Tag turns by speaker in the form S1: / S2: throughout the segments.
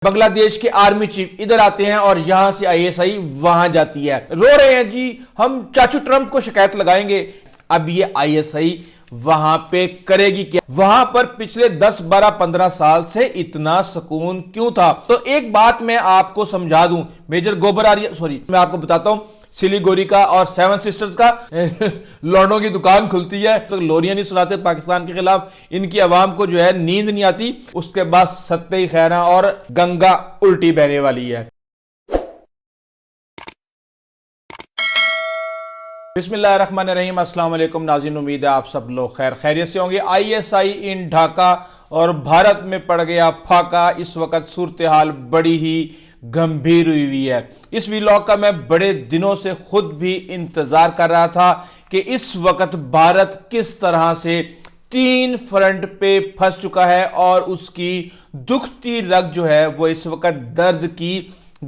S1: بنگلہ دیش کے army chief ادھر آتے ہیں اور یہاں سے آئی ایس آئی وہاں جاتی ہے، رو رہے ہیں جی ہم چاچو ٹرمپ کو شکایت لگائیں گے۔ اب یہ آئی ایس آئی وہاں پہ کرے گی کیا؟ وہاں پر پچھلے 10 12 15 سال سے اتنا سکون کیوں تھا؟ تو ایک بات میں آپ کو سمجھا دوں، میجر گوبر میں آپ کو بتاتا ہوں، سلیگوری کا اور سیون سسٹرز کا لوڑوں کی دکان کھلتی ہے تو لوریاں نہیں سناتے پاکستان کے خلاف، ان کی عوام کو جو ہے نیند نہیں آتی، اس کے بعد ستّے خیراں اور گنگا الٹی بہنے والی ہے۔ بسم اللہ الرحمن الرحیم، السلام علیکم ناظرین، امید ہے آپ سب لوگ خیریت سے ہوں گے۔ آئی ایس آئی ان ڈھاکہ اور بھارت میں پڑ گیا پھاکا، اس وقت صورتحال بڑی ہی گمبھیر ہوئی ہے۔ اس ویلاگ کا میں بڑے دنوں سے خود بھی انتظار کر رہا تھا کہ اس وقت بھارت کس طرح سے 3 فرنٹ پہ پھنس چکا ہے اور اس کی دکھتی رگ جو ہے وہ اس وقت درد کی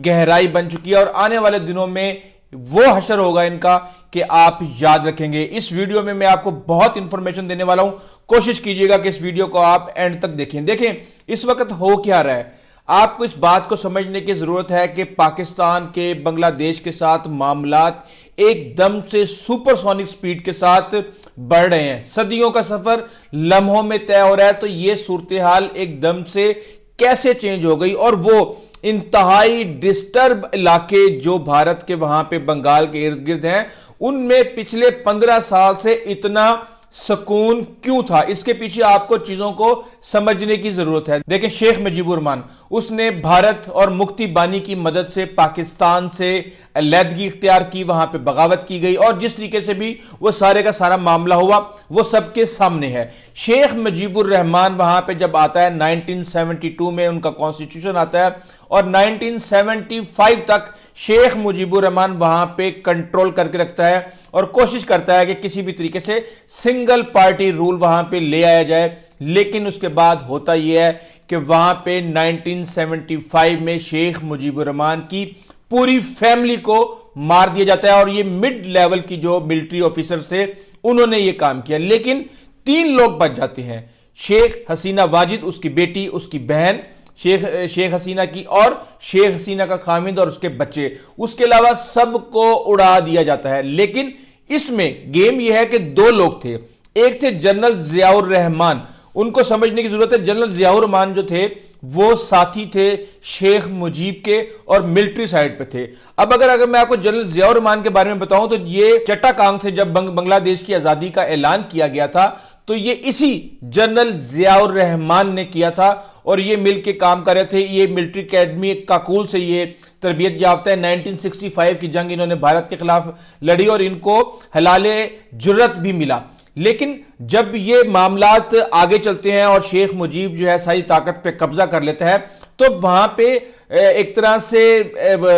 S1: گہرائی بن چکی ہے، اور آنے والے دنوں میں وہ حشر ہوگا ان کا کہ آپ یاد رکھیں گے۔ اس ویڈیو میں آپ کو بہت انفارمیشن دینے والا ہوں، کوشش کیجئے گا کہ اس ویڈیو کو آپ اینڈ تک دیکھیں۔ اس وقت ہو کیا رہا ہے، آپ کو اس بات کو سمجھنے کی ضرورت ہے کہ پاکستان کے بنگلہ دیش کے ساتھ معاملات ایک دم سے سپر سونک سپیڈ کے ساتھ بڑھ رہے ہیں۔ صدیوں کا سفر لمحوں میں طے ہو رہا ہے، تو یہ صورتحال ایک دم سے کیسے چینج ہو گئی، اور وہ انتہائی ڈسٹرب علاقے جو بھارت کے وہاں پہ بنگال کے ارد گرد ہیں، ان میں پچھلے 15 سال سے اتنا سکون کیوں تھا؟ اس کے پیچھے آپ کو چیزوں کو سمجھنے کی ضرورت ہے۔ دیکھیں، شیخ مجیب الرحمان، اس نے بھارت اور مکتی بانی کی مدد سے پاکستان سے علیحدگی اختیار کی، وہاں پہ بغاوت کی گئی، اور جس طریقے سے بھی وہ سارے کا سارا معاملہ ہوا وہ سب کے سامنے ہے۔ شیخ مجیب الرحمان وہاں پہ جب آتا ہے 1972 میں ان کا کانسٹیٹیوشن آتا ہے، اور 1975 تک شیخ مجیب الرحمان وہاں پہ کنٹرول کر کے رکھتا ہے اور کوشش کرتا ہے کہ کسی بھی طریقے سے سنگل پارٹی رول وہاں پہ لے آیا جائے۔ لیکن اس کے بعد ہوتا یہ ہے کہ وہاں پہ 1975 میں شیخ مجیب الرحمان کی پوری فیملی کو مار دیا جاتا ہے، اور یہ مڈ لیول کی جو ملٹری آفیسر تھے انہوں نے یہ کام کیا، لیکن 3 لوگ بچ جاتے ہیں، شیخ حسینہ واجد، اس کی بیٹی، اس کی بہن شیخ حسینہ کی، اور شیخ حسینہ کا خامند اور اس کے بچے، اس کے علاوہ سب کو اڑا دیا جاتا ہے۔ لیکن اس میں گیم یہ ہے کہ 2 لوگ تھے، ایک تھے جنرل ضیاء الرحمان، ان کو سمجھنے کی ضرورت ہے۔ جنرل ضیاء الرحمان جو تھے وہ ساتھی تھے شیخ مجیب کے اور ملٹری سائیڈ پہ تھے۔ اب اگر میں آپ کو جنرل ضیاء الرحمان کے بارے میں بتاؤں تو یہ چٹاکانگ سے جب بنگلہ دیش کی آزادی کا اعلان کیا گیا تھا تو یہ اسی جنرل ضیاء الرحمان نے کیا تھا، اور یہ مل کے کام کر رہے تھے۔ یہ ملٹری اکیڈمی کاکول سے یہ تربیت یافتہ ہے۔ 1965 کی جنگ انہوں نے بھارت کے خلاف لڑی اور ان کو حلال جرت بھی ملا۔ لیکن جب یہ معاملات آگے چلتے ہیں اور شیخ مجیب جو ہے ساری طاقت پہ قبضہ کر لیتا ہے، تو وہاں پہ ایک طرح سے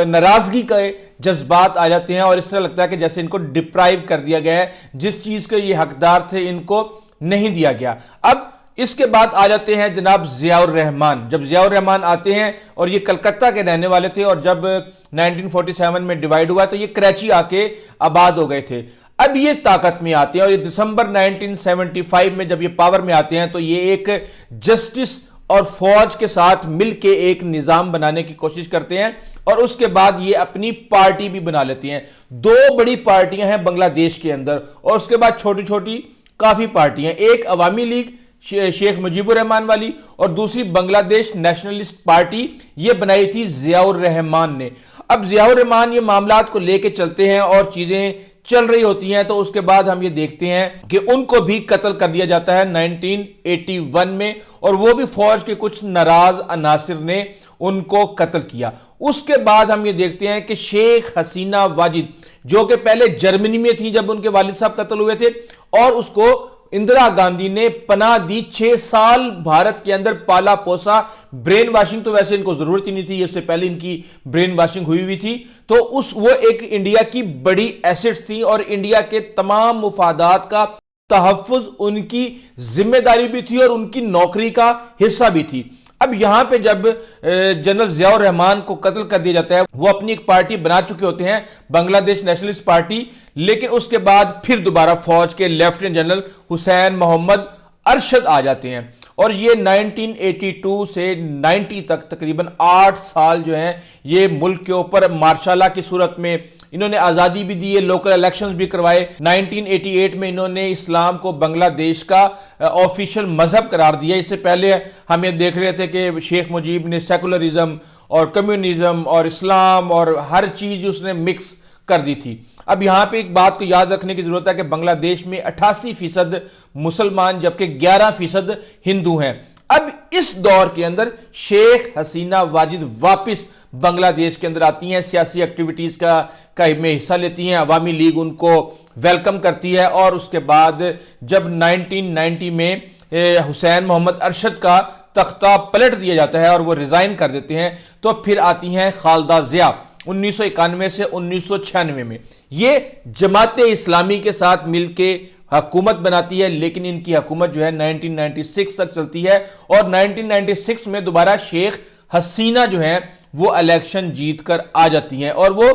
S1: ناراضگی کا جذبات آ جاتے ہیں، اور اس طرح لگتا ہے کہ جیسے ان کو ڈپرائیو کر دیا گیا ہے، جس چیز کے یہ حقدار تھے ان کو نہیں دیا گیا۔ اب اس کے بعد آ جاتے ہیں جناب ضیاء الرحمان۔ جب ضیاء الرحمان آتے ہیں، اور یہ کلکتہ کے رہنے والے تھے، اور جب 1947 میں ڈیوائیڈ ہوا تو یہ کراچی آ کے آباد ہو گئے تھے۔ اب یہ طاقت میں آتے ہیں، اور یہ دسمبر 1975 میں جب یہ پاور میں آتے ہیں تو یہ ایک جسٹس اور فوج کے ساتھ مل کے ایک نظام بنانے کی کوشش کرتے ہیں، اور اس کے بعد یہ اپنی پارٹی بھی بنا لیتے ہیں۔ 2 بڑی پارٹیاں ہیں بنگلہ دیش کے اندر، اور اس کے بعد چھوٹی چھوٹی کافی پارٹیاں، ایک عوامی لیگ شیخ مجیب الرحمان والی، اور دوسری بنگلہ دیش نیشنلسٹ پارٹی، یہ بنائی تھی ضیاء الرحمان نے۔ اب ضیاء الرحمان یہ معاملات کو لے کے چلتے ہیں اور چیزیں چل رہی ہوتی ہیں، تو اس کے بعد ہم یہ دیکھتے ہیں کہ ان کو بھی قتل کر دیا جاتا ہے 1981 میں، اور وہ بھی فوج کے کچھ ناراض عناصر نے ان کو قتل کیا۔ اس کے بعد ہم یہ دیکھتے ہیں کہ شیخ حسینہ واجد، جو کہ پہلے جرمنی میں تھی جب ان کے والد صاحب قتل ہوئے تھے، اور اس کو اندرا گاندھی نے پناہ دی، 6 سال بھارت کے اندر پالا پوسا۔ برین واشنگ تو ویسے ان کو ضرورت ہی نہیں تھی، اس سے پہلے ان کی برین واشنگ ہوئی تھی، تو وہ ایک انڈیا کی بڑی ایسٹس تھی، اور انڈیا کے تمام مفادات کا تحفظ ان کی ذمہ داری بھی تھی اور ان کی نوکری کا حصہ بھی تھی۔ اب یہاں پہ جب جنرل ضیاء الرحمان کو قتل کر دیا جاتا ہے، وہ اپنی ایک پارٹی بنا چکے ہوتے ہیں، بنگلہ دیش نیشنلسٹ پارٹی، لیکن اس کے بعد پھر دوبارہ فوج کے لیفٹیننٹ جنرل حسین محمد ارشد آ جاتے ہیں، اور یہ 1982 سے 90 تک تقریباً 8 سال جو ہیں یہ ملک کے اوپر مارشاء اللہ کی صورت میں انہوں نے آزادی بھی دی ہے، لوکل الیکشنز بھی کروائے۔ 1988 میں انہوں نے اسلام کو بنگلہ دیش کا آفیشل مذہب قرار دیا۔ اس سے پہلے ہم یہ دیکھ رہے تھے کہ شیخ مجیب نے سیکولرزم اور کمیونزم اور اسلام اور ہر چیز اس نے مکس کر دی تھی۔ اب یہاں پہ ایک بات کو یاد رکھنے کی ضرورت ہے کہ بنگلہ دیش میں 88% مسلمان جبکہ 11% ہندو ہیں۔ اب اس دور کے اندر شیخ حسینہ واجد واپس بنگلہ دیش کے اندر آتی ہیں، سیاسی ایکٹیویٹیز کا میں حصہ لیتی ہیں، عوامی لیگ ان کو ویلکم کرتی ہے، اور اس کے بعد جب 1990 میں حسین محمد ارشد کا تختہ پلٹ دیا جاتا ہے اور وہ ریزائن کر دیتے ہیں، تو پھر آتی ہیں خالدہ ضیاء 1991 سے 1996 میں۔ یہ جماعت اسلامی کے ساتھ مل کے حکومت بناتی ہے، لیکن ان کی حکومت جو ہے 1996 تک چلتی ہے، اور 1996 میں دوبارہ شیخ حسینہ جو ہیں وہ الیکشن جیت کر آ جاتی ہیں، اور وہ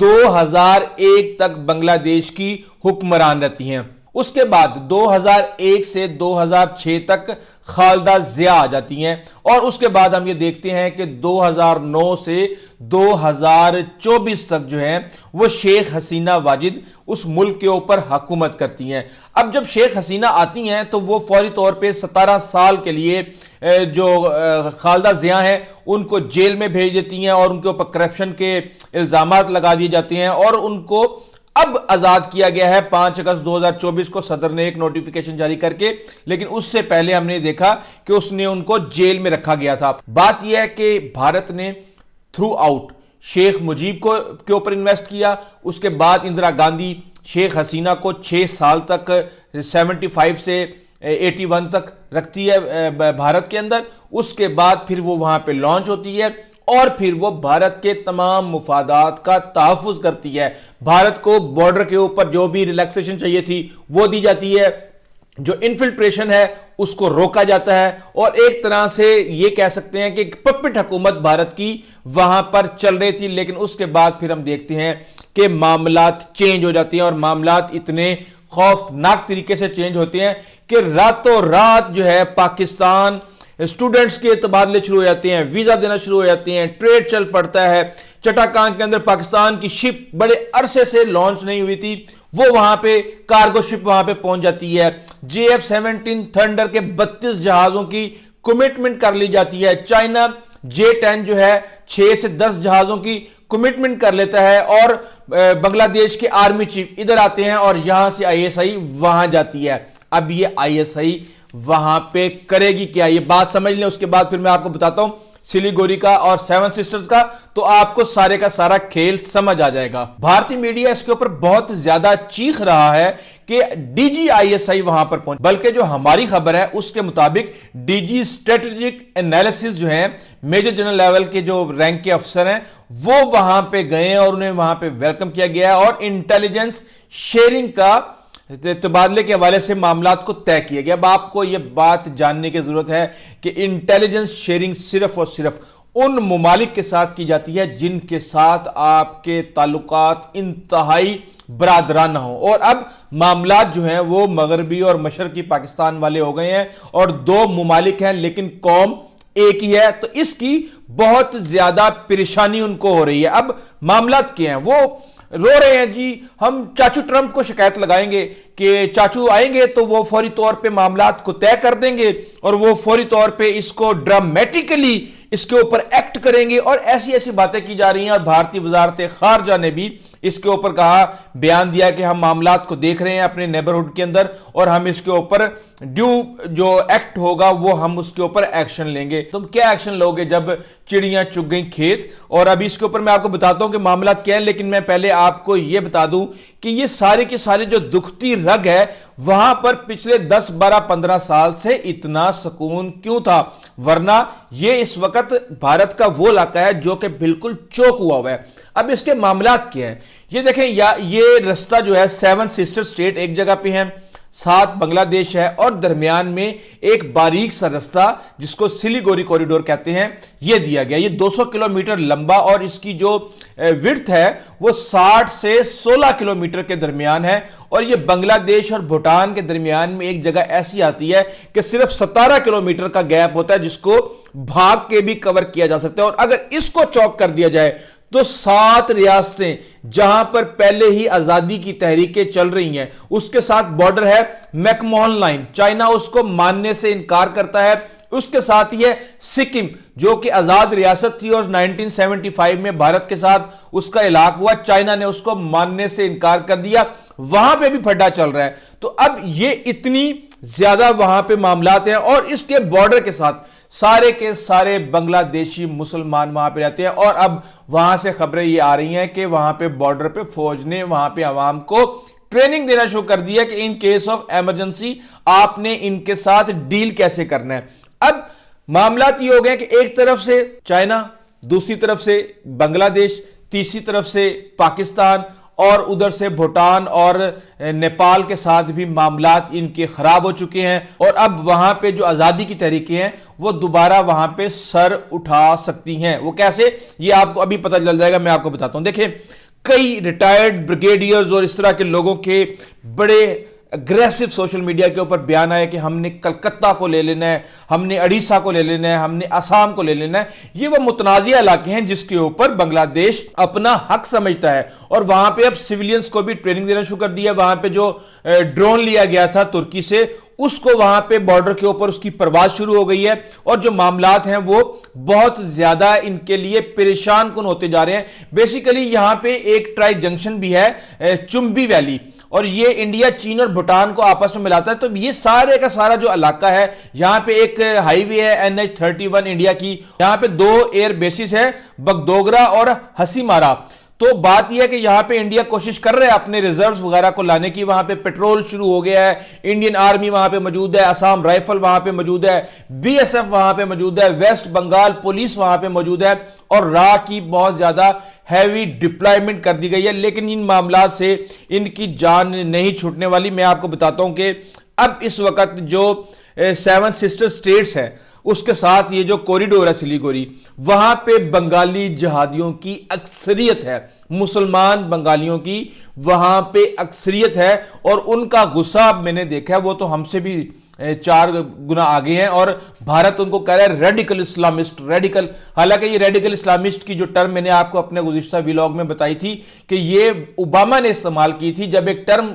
S1: 2001 تک بنگلہ دیش کی حکمران رہتی ہیں۔ اس کے بعد 2001 سے 2006 تک خالدہ ضیاء آ جاتی ہیں، اور اس کے بعد ہم یہ دیکھتے ہیں کہ 2009 سے 2024 تک جو ہے وہ شیخ حسینہ واجد اس ملک کے اوپر حکومت کرتی ہیں۔ اب جب شیخ حسینہ آتی ہیں تو وہ فوری طور پہ 17 سال کے لیے جو خالدہ ضیاء ہیں ان کو جیل میں بھیج دیتی ہیں، اور ان کے اوپر کرپشن کے الزامات لگا دیے جاتے ہیں، اور ان کو اب آزاد کیا گیا ہے 5 اگست 2024 کو صدر نے ایک نوٹیفیکیشن جاری کر کے، لیکن اس سے پہلے ہم نے دیکھا کہ اس نے ان کو جیل میں رکھا گیا تھا۔ بات یہ ہے کہ بھارت نے تھرو آؤٹ شیخ مجیب کے اوپر انویسٹ کیا، اس کے بعد اندرا گاندھی شیخ حسینہ کو 6 سال تک 75 سے 81 تک رکھتی ہے بھارت کے اندر، اس کے بعد پھر وہ وہاں پہ لانچ ہوتی ہے، اور پھر وہ بھارت کے تمام مفادات کا تحفظ کرتی ہے۔ بھارت کو بارڈر کے اوپر جو بھی ریلیکسیشن چاہیے تھی وہ دی جاتی ہے، جو انفلٹریشن ہے اس کو روکا جاتا ہے، اور ایک طرح سے یہ کہہ سکتے ہیں کہ پپٹ حکومت بھارت کی وہاں پر چل رہی تھی۔ لیکن اس کے بعد پھر ہم دیکھتے ہیں کہ معاملات چینج ہو جاتے ہیں، اور معاملات اتنے خوفناک طریقے سے چینج ہوتے ہیں کہ راتوں رات جو ہے پاکستان اسٹوڈنٹس کے تبادلے شروع ہو جاتے ہیں، ویزا دینا شروع ہو جاتے ہیں، ٹریڈ چل پڑتا ہے۔ چٹاکان کے اندر پاکستان کی شپ بڑے عرصے سے لانچ نہیں ہوئی تھی، وہ وہاں پہ کارگو شپ وہاں پہ پہنچ جاتی ہے۔ JF-17 تھنڈر کے 32 جہازوں کی کمٹمنٹ کر لی جاتی ہے۔ چائنا J-10 جو ہے 6 سے 10 جہازوں کی کمٹمنٹ کر لیتا ہے، اور بنگلہ دیش کے آرمی چیف ادھر آتے ہیں، اور یہاں سے ISI وہاں جاتی ہے۔ اب یہ ISI وہاں پہ کرے گی کیا، یہ بات سمجھ لیں، اس کے بعد پھر میں آپ کو بتاتا ہوں سلیگوری کا اور 7 سسٹرز کا، تو آپ کو سارے کا سارا کھیل سمجھ آ جائے گا۔ بھارتی میڈیا اس کے اوپر بہت زیادہ چیخ رہا ہے کہ DG ISI وہاں پر پہنچ، بلکہ جو ہماری خبر ہے اس کے مطابق DG اسٹریٹجک انالیسس جو ہیں میجر جنرل لیول کے جو رینک کے افسر ہیں وہ وہاں پہ گئے، اور انہیں وہاں پہ ویلکم کیا گیا، اور انٹیلیجنس شیئرنگ کا تبادلے کے حوالے سے معاملات کو طے کیا گیا۔ اب آپ کو یہ بات جاننے کی ضرورت ہے کہ انٹیلیجنس شیئرنگ صرف اور صرف ان ممالک کے ساتھ کی جاتی ہے جن کے ساتھ آپ کے تعلقات انتہائی برادرانہ ہوں، اور اب معاملات جو ہیں وہ مغربی اور مشرقی پاکستان والے ہو گئے ہیں، اور 2 ممالک ہیں لیکن قوم ایک ہی ہے، تو اس کی بہت زیادہ پریشانی ان کو ہو رہی ہے۔ اب معاملات کیا ہیں، وہ رو رہے ہیں جی ہم چاچو ٹرمپ کو شکایت لگائیں گے کہ چاچو آئیں گے تو وہ فوری طور پہ معاملات کو طے کر دیں گے، اور وہ فوری طور پہ اس کو ڈرامیٹیکلی اس کے اوپر ایکٹ کریں گے، اور ایسی ایسی باتیں کی جا رہی ہیں۔ اور بھارتی وزارت خارجہ نے بھی اس کے اوپر کہا، بیان دیا کہ ہم معاملات کو دیکھ رہے ہیں اپنے نیبرہڈ کے اندر، اور ہم اس کے اوپر جو ایکٹ ہوگا وہ ہم اس کے اوپر ایکشن لیں گے۔ تم کیا ایکشن لو گے جب چڑیاں چگ گئیں کھیت؟ اور ابھی اس کے اوپر میں آپ کو بتاتا ہوں کہ معاملات کیا ہیں، لیکن میں پہلے آپ کو یہ بتا دوں کہ یہ سارے کے سارے جو دکھتی رگ ہے وہاں پر پچھلے 10 12 15 سال سے اتنا سکون کیوں تھا، ورنہ یہ اس وقت بھارت کا وہ علاقہ ہے جو کہ بالکل چوک ہوا ہے۔ اب اس کے معاملات کیا ہیں یہ دیکھیں، یہ رستہ جو ہے 7 سسٹر سٹیٹ ایک جگہ پہ ہیں، ساتھ بنگلہ دیش ہے اور درمیان میں ایک باریک سا رستہ جس کو سلیگوری کوریڈور کہتے ہیں یہ دیا گیا. یہ 200 کلومیٹر لمبا اور اس کی جو وڈتھ ہے وہ 60 سے 16 کلومیٹر کے درمیان ہے, اور یہ بنگلہ دیش اور بھوٹان کے درمیان میں ایک جگہ ایسی آتی ہے کہ صرف 17 کلومیٹر کا گیپ ہوتا ہے جس کو بھاگ کے بھی کور کیا جا سکتا ہے. اور اگر اس کو چوک کر دیا جائے تو 7 ریاستیں جہاں پر پہلے ہی آزادی کی تحریکیں چل رہی ہیں اس کے ساتھ بارڈر ہے. میکموہن لائن, چائنا اس کو ماننے سے انکار کرتا ہے. اس کے ساتھ ہی ہے سکم جو کہ آزاد ریاست تھی اور 1975 میں بھارت کے ساتھ اس کا علاق ہوا, چائنا نے اس کو ماننے سے انکار کر دیا, وہاں پہ بھی پھڈا چل رہا ہے. تو اب یہ اتنی زیادہ وہاں پہ معاملات ہیں, اور اس کے بارڈر کے ساتھ سارے کے سارے بنگلہ دیشی مسلمان وہاں پہ رہتے ہیں. اور اب وہاں سے خبریں یہ آ رہی ہیں کہ وہاں پہ بارڈر پہ فوج نے وہاں پہ عوام کو ٹریننگ دینا شروع کر دیا کہ ان کیس آف ایمرجنسی آپ نے ان کے ساتھ ڈیل کیسے کرنا ہے. اب معاملات یہ ہو گئے کہ ایک طرف سے چائنا, دوسری طرف سے بنگلہ دیش, تیسری طرف سے پاکستان, اور ادھر سے بھوٹان اور نیپال کے ساتھ بھی معاملات ان کے خراب ہو چکے ہیں. اور اب وہاں پہ جو آزادی کی تحریکیں ہیں وہ دوبارہ وہاں پہ سر اٹھا سکتی ہیں. وہ کیسے, یہ آپ کو ابھی پتہ چل جائے گا, میں آپ کو بتاتا ہوں. دیکھیں, کئی ریٹائرڈ بریگیڈیئرز اور اس طرح کے لوگوں کے بڑے اگریسو سوشل میڈیا کے اوپر بیان آئے کہ ہم نے کلکتہ کو لے لینا ہے, ہم نے اڑیسہ کو لے لینا ہے, ہم نے آسام کو لے لینا ہے. یہ وہ متنازع علاقے ہیں جس کے اوپر بنگلہ دیش اپنا حق سمجھتا ہے, اور وہاں پہ اب سیویلینز کو بھی ٹریننگ دینا شروع کر دیا. وہاں پہ جو ڈرون لیا گیا تھا ترکی سے, اس کو وہاں پہ بارڈر کے اوپر اس کی پرواز شروع ہو گئی ہے, اور جو معاملات ہیں وہ بہت زیادہ ان کے لیے پریشان کن ہوتے جا رہے ہیں. بیسیکلی یہاں پہ ایک ٹرائی جنکشن بھی ہے, چمبی ویلی, اور یہ انڈیا, چین اور بھوٹان کو آپس میں ملاتا ہے. تو یہ سارے کا سارا جو علاقہ ہے, یہاں پہ ایک ہائی وے ہے NH-31 انڈیا کی, یہاں پہ 2 ایئر بیسز ہے, بگڈوگرا اور ہسی مارا. تو بات یہ ہے کہ یہاں پہ انڈیا کوشش کر رہا ہے اپنے ریزروز وغیرہ کو لانے کی. وہاں پہ پیٹرول شروع ہو گیا ہے, انڈین آرمی وہاں پہ موجود ہے, آسام رائفل وہاں پہ موجود ہے, BSF وہاں پہ موجود ہے, ویسٹ بنگال پولیس وہاں پہ موجود ہے, اور راہ کی بہت زیادہ ہیوی ڈپلائمنٹ کر دی گئی ہے. لیکن ان معاملات سے ان کی جان نہیں چھوٹنے والی. میں آپ کو بتاتا ہوں کہ اب اس وقت جو 7 سسٹر سٹیٹس ہے اس کے ساتھ یہ جو کوریڈور ہے سلیگوری, وہاں پہ بنگالی جہادیوں کی اکثریت ہے, مسلمان بنگالیوں کی وہاں پہ اکثریت ہے, اور ان کا غصہ میں نے دیکھا ہے وہ تو ہم سے بھی 4 گنا آگے ہیں. اور بھارت ان کو کہہ رہا ہے ریڈیکل اسلامسٹ, ریڈیکل. حالانکہ یہ ریڈیکل اسلامسٹ کی جو ٹرم میں نے آپ کو اپنے گزشتہ ویلاگ میں بتائی تھی کہ یہ اوباما نے استعمال کی تھی جب ایک ٹرم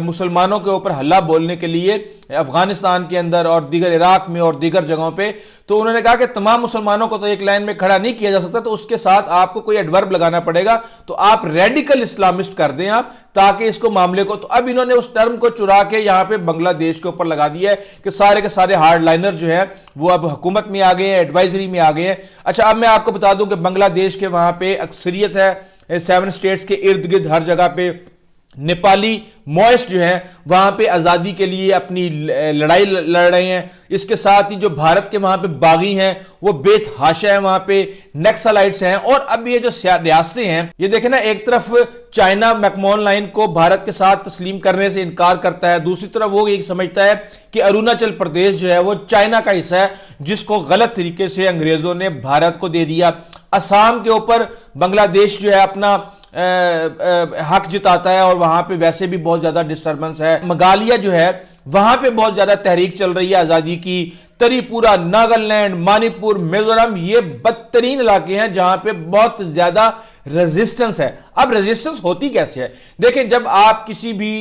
S1: مسلمانوں کے اوپر حلہ بولنے کے لیے افغانستان کے اندر اور دیگر عراق میں اور دیگر جگہوں پہ, تو انہوں نے کہا کہ تمام مسلمانوں کو تو ایک لائن میں کھڑا نہیں کیا جا سکتا, تو اس کے ساتھ آپ کو کوئی ایڈورب لگانا پڑے گا, تو آپ ریڈیکل اسلامسٹ کر دیں آپ تاکہ اس کو معاملے کو. تو اب انہوں نے اس ٹرم کو چرا کے یہاں پہ بنگلہ دیش کے اوپر لگا دیا ہے کہ سارے کے سارے ہارڈ لائنر جو ہے وہ اب حکومت میں آ گئے ہیں, ایڈوائزری میں آ گئے ہیں. اچھا, اب میں آپ کو بتا دوں کہ بنگلہ دیش کے وہاں پہ اکثریت ہے 7 سٹیٹس کے ارد گرد ہر جگہ پہ نیپالی موئسٹ جو ہیں وہاں پہ آزادی کے لیے اپنی لڑائی لڑ رہے ہیں. اس کے ساتھ ہی جو بھارت کے وہاں پہ باغی ہیں وہ بے تحاشا ہیں, وہاں پہ نیکسلائٹس ہیں. اور اب یہ جو ریاستیں ہیں, یہ دیکھیں نا, ایک طرف چائنا میکموہن لائن کو بھارت کے ساتھ تسلیم کرنے سے انکار کرتا ہے, دوسری طرف وہ یہ سمجھتا ہے کہ اروناچل پردیش جو ہے وہ چائنا کا حصہ ہے جس کو غلط طریقے سے انگریزوں نے بھارت کو دے دیا. آسام کے اوپر بنگلہ دیش جو ہے اپنا حق جتاتا ہے, اور وہاں پہ ویسے بھی بہت زیادہ ڈسٹربنس ہے. میگھالیہ جو ہے وہاں پہ بہت زیادہ تحریک چل رہی ہے آزادی کی. تری پورا, ناگالینڈ, منی پور, میزورم, یہ بدترین علاقے ہیں جہاں پہ بہت زیادہ ریزسٹنس ہے. اب ریزسٹنس ہوتی کیسے ہے؟ دیکھیں, جب آپ کسی بھی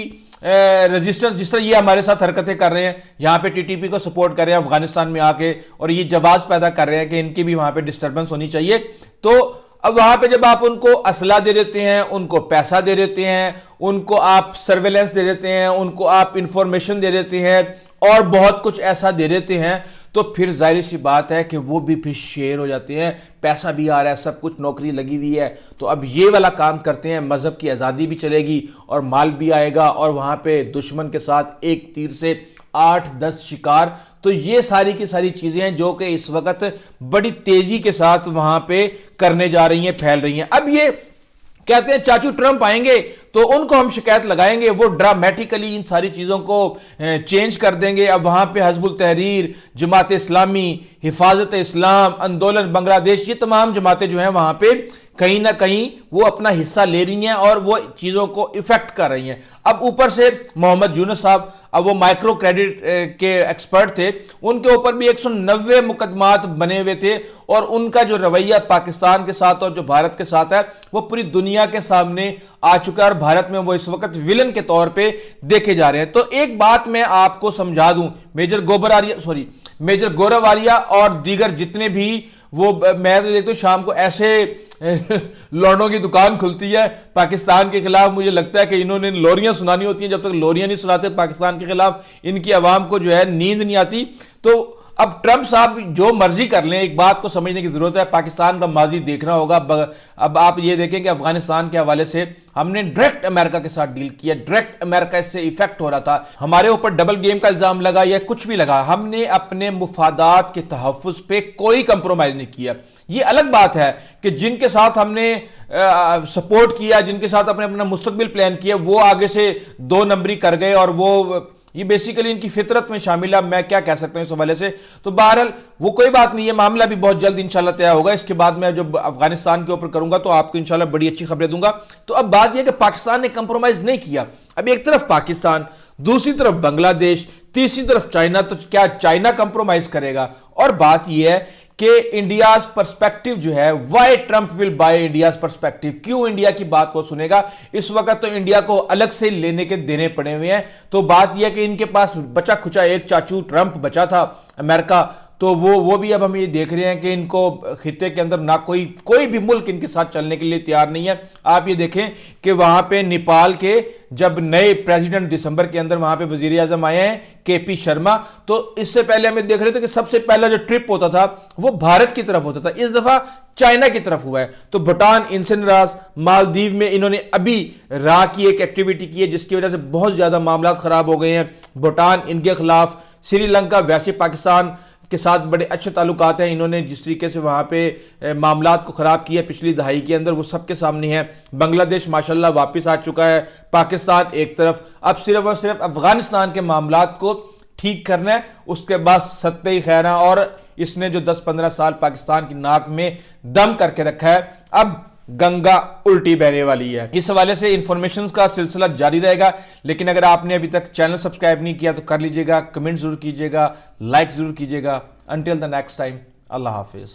S1: ریزسٹنس, جس طرح یہ ہمارے ساتھ حرکتیں کر رہے ہیں, یہاں پہ TTP کو سپورٹ کر رہے ہیں افغانستان میں آ کے, اور یہ جواز پیدا کر رہے ہیں کہ ان کی بھی وہاں پہ ڈسٹربنس ہونی چاہیے, تو اب وہاں پہ جب آپ ان کو اسلحہ دے دیتے ہیں, ان کو پیسہ دے دیتے ہیں, ان کو آپ سرویلنس دے دیتے ہیں, ان کو آپ انفارمیشن دے دیتے ہیں, اور بہت کچھ ایسا دے دیتے ہیں, تو پھر ظاہر سی بات ہے کہ وہ بھی پھر شیر ہو جاتے ہیں. پیسہ بھی آ رہا ہے, سب کچھ نوکری لگی ہوئی ہے, تو اب یہ والا کام کرتے ہیں, مذہب کی آزادی بھی چلے گی اور مال بھی آئے گا, اور وہاں پہ دشمن کے ساتھ ایک تیر سے 8-10 شکار. تو یہ ساری کی ساری چیزیں ہیں جو کہ اس وقت بڑی تیزی کے ساتھ وہاں پہ کرنے جا رہی ہیں, پھیل رہی ہیں. اب یہ کہتے ہیں چاچو ٹرمپ آئیں گے تو ان کو ہم شکایت لگائیں گے، وہ ڈرامیٹیکلی ان ساری چیزوں کو چینج کر دیں گے۔ اب وہاں پہ حزب التحریر، جماعت اسلامی، حفاظت اسلام، آندولن بنگلہ دیش، یہ تمام جماعتیں جو ہیں وہاں پہ کہیں نہ کہیں وہ اپنا حصہ لے رہی ہیں اور وہ چیزوں کو افیکٹ کر رہی ہیں۔ اب اوپر سے محمد یونس صاحب، اب وہ مائکرو کریڈٹ کے ایکسپرٹ تھے، ان کے اوپر بھی 190 مقدمات بنے ہوئے تھے، اور ان کا جو رویہ پاکستان کے ساتھ اور جو بھارت کے ساتھ ہے وہ پوری دنیا کے سامنے آ چکا ہے، اور بھارت میں وہ اس وقت ویلن کے طور پہ دیکھے جا رہے ہیں۔ تو ایک بات میں آپ کو سمجھا دوں، میجر گورو والیہ اور دیگر جتنے بھی وہ، میں تو دیکھتا ہوں شام کو ایسے لوڑوں کی دکان کھلتی ہے پاکستان کے خلاف، مجھے لگتا ہے کہ انہوں نے لوریاں سنانی ہوتی ہیں، جب تک لوریاں نہیں سناتے پاکستان کے خلاف ان کی عوام کو جو ہے نیند نہیں آتی۔ تو اب ٹرمپ صاحب جو مرضی کر لیں، ایک بات کو سمجھنے کی ضرورت ہے، پاکستان کا ماضی دیکھنا ہوگا۔ اب آپ یہ دیکھیں کہ افغانستان کے حوالے سے ہم نے ڈائریکٹ امریکہ کے ساتھ ڈیل کیا، ڈائریکٹ امریکہ اس سے ایفیکٹ ہو رہا تھا، ہمارے اوپر ڈبل گیم کا الزام لگا یا کچھ بھی لگا، ہم نے اپنے مفادات کے تحفظ پہ کوئی کمپرومائز نہیں کیا۔ یہ الگ بات ہے کہ جن کے ساتھ ہم نے سپورٹ کیا، جن کے ساتھ اپنا مستقبل پلان کیا، وہ آگے سے 2 نمبری کر گئے، اور وہ یہ بیسیکلی ان کی فطرت میں شامل ہے۔ میں کیا کہہ سکتا ہوں اس حوالے سے، تو بہرحال وہ کوئی بات نہیں ہے، معاملہ بھی بہت جلد انشاءاللہ طے ہوگا۔ اس کے بعد میں جب افغانستان کے اوپر کروں گا تو آپ کو انشاءاللہ بڑی اچھی خبریں دوں گا۔ تو اب بات یہ کہ پاکستان نے کمپرومائز نہیں کیا، اب ایک طرف پاکستان، دوسری طرف بنگلہ دیش، تیسری طرف چائنا، تو کیا چائنا کمپرومائز کرے گا؟ اور بات یہ ہے کہ انڈیاز پرسپیکٹیو جو ہے، why Trump will buy India's perspective, کیوں انڈیا کی بات وہ سنے گا؟ اس وقت تو انڈیا کو الگ سے لینے کے دینے پڑے ہوئے ہیں۔ تو بات یہ ہے کہ ان کے پاس بچا کھچا ایک چاچو ٹرمپ بچا تھا امریکہ، تو وہ بھی اب ہم یہ دیکھ رہے ہیں کہ ان کو خطے کے اندر نہ کوئی بھی ملک ان کے ساتھ چلنے کے لیے تیار نہیں ہے۔ آپ یہ دیکھیں کہ وہاں پہ نیپال کے جب نئے پریزیڈنٹ دسمبر کے اندر وہاں پہ وزیر اعظم آئے ہیں KP شرما، تو اس سے پہلے ہمیں دیکھ رہے تھے کہ سب سے پہلا جو ٹرپ ہوتا تھا وہ بھارت کی طرف ہوتا تھا، اس دفعہ چائنا کی طرف ہوا ہے۔ تو بھوٹان، انسنراز، مالدیو میں انہوں نے ابھی راہ کی ایک ایکٹیویٹی کی ہے جس کی وجہ سے بہت زیادہ معاملات خراب ہو گئے ہیں۔ بھوٹان ان کے خلاف، سری لنکا ویسے پاکستان کے ساتھ بڑے اچھے تعلقات ہیں، انہوں نے جس طریقے سے وہاں پہ معاملات کو خراب کیا پچھلی دہائی کے اندر وہ سب کے سامنے ہے۔ بنگلہ دیش ماشاءاللہ واپس آ چکا ہے، پاکستان ایک طرف، اب صرف اور صرف افغانستان کے معاملات کو ٹھیک کرنا ہے، اس کے بعد ستہ خیراں، اور اس نے جو 10-15 سال پاکستان کی ناک میں دم کر کے رکھا ہے، اب گنگا الٹی بہنے والی ہے۔ اس حوالے سے انفارمیشنز کا سلسلہ جاری رہے گا، لیکن اگر آپ نے ابھی تک چینل سبسکرائب نہیں کیا تو کر لیجئے گا، کمنٹ ضرور کیجئے گا، لائک ضرور کیجئے گا۔ انٹل دی نیکسٹ ٹائم، اللہ حافظ۔